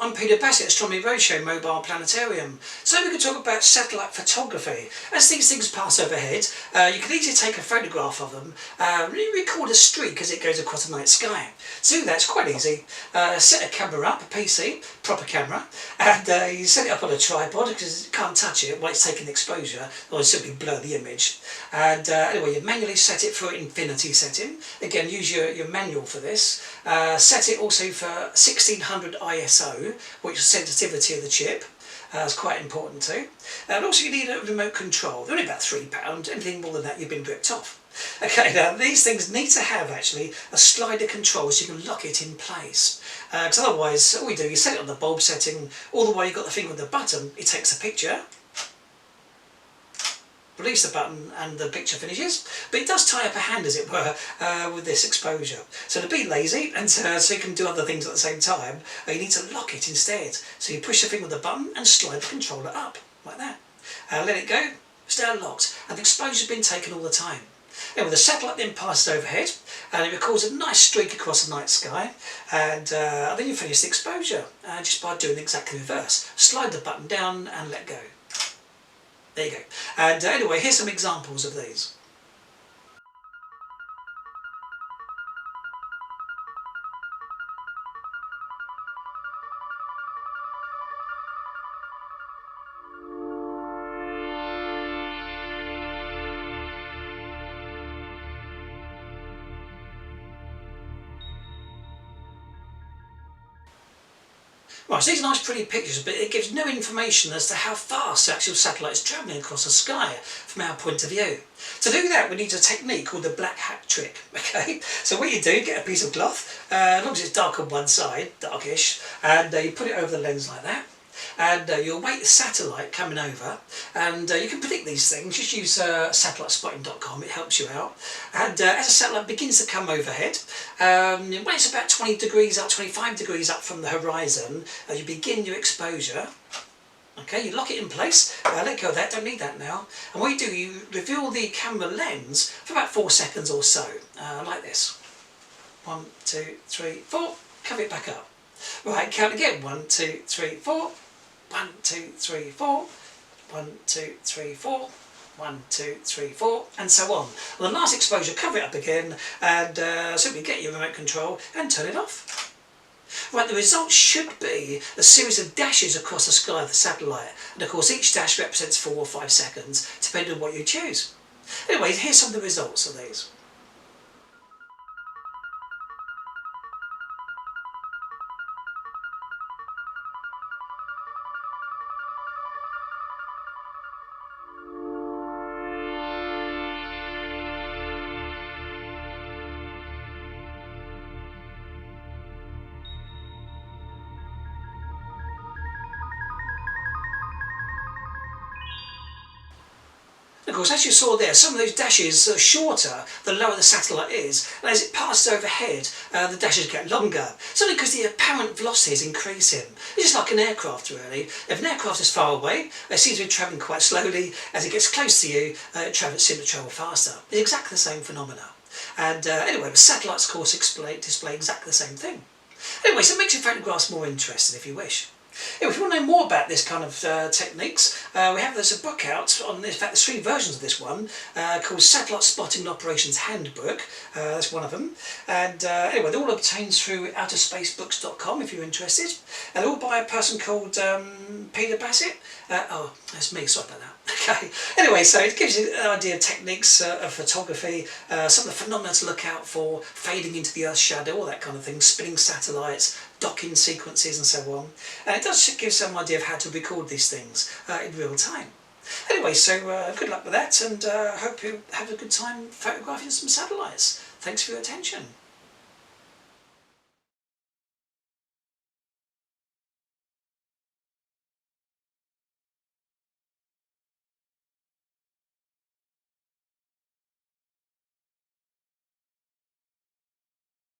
I'm Peter Bassett, Astronomy Roadshow Mobile Planetarium. So we could talk about satellite photography. As these things pass overhead, you can easily take a photograph of them, record a streak as it goes across the night sky. To do that, it's quite easy. Set a camera up, a PC, proper camera, and you set it up on a tripod because you can't touch it while it's taking exposure, or it'll simply blur the image. And anyway, you manually set it for infinity setting. Again, use your manual for this. Set it also for 1600 ISO, which is sensitivity of the chip. That's quite important too. And also you need a remote control. They're only about £3. Anything more than that, you've been ripped off. Okay, now these things need to have actually a slider control so you can lock it in place. Because otherwise, all you do, you set it on the bulb setting, all the way you've got the finger on the button, it takes a picture. Release the button and the picture finishes, but it does tie up a hand, as it were, with this exposure. So to be lazy and so you can do other things at the same time, you need to lock it instead. So you push the finger with the button and slide the controller up, like that. Let it go, stay unlocked, and the exposure's been taken all the time. Anyway, the satellite then passes overhead and it records a nice streak across the night sky, and then you finish the exposure just by doing exactly the reverse. Slide the button down and let go. There you go. And anyway, here's some examples of these. Right, so these are nice pretty pictures, but it gives no information as to how fast the actual satellite is travelling across the sky from our point of view. To do that, we need a technique called the black hat trick, okay? So what you do, you get a piece of cloth, as long as it's dark on one side, darkish, and you put it over the lens like that. And you'll wait the satellite coming over, and you can predict these things. Just use satellitespotting.com, it helps you out. And as the satellite begins to come overhead, when it's about 20 degrees up, 25 degrees up from the horizon, you begin your exposure. Okay, you lock it in place, let go of that, don't need that now. And what you do, you reveal the camera lens for about 4 seconds or so, like this. 1, 2, 3, 4, cover it back up. Right, count again. 1, 2, 3, 4. 1, 2, 3, 4. 1, 2, 3, 4. 1, 2, 3, 4, and so on. On the last exposure, cover it up again, and simply get your remote control and turn it off. Right, the result should be a series of dashes across the sky of the satellite, and of course each dash represents 4 or 5 seconds, depending on what you choose. Anyway, here's some of the results of these. Of course, as you saw there, some of those dashes are shorter the lower the satellite is, and as it passes overhead, the dashes get longer. Simply because the apparent velocity is increasing. It's just like an aircraft, really. If an aircraft is far away, it seems to be travelling quite slowly. As it gets close to you, it seems to travel faster. It's exactly the same phenomena. And anyway, the satellites, of course, display exactly the same thing. Anyway, so it makes your photographs more interesting if you wish. If you want to know more about this kind of techniques, there's a book out on, in fact there's 3 versions of this one, called Satellite Spotting and Operations Handbook. That's one of them. And anyway, they're all obtained through outerspacebooks.com if you're interested. And they're all by a person called Peter Bassett. Oh, that's me, sorry about that. Okay, anyway, so it gives you an idea of techniques of photography, some of the phenomena to look out for, fading into the Earth's shadow, all that kind of thing, spinning satellites, docking sequences and so on. And it does give some idea of how to record these things in real time. Anyway, so good luck with that, and hope you have a good time photographing some satellites. Thanks for your attention.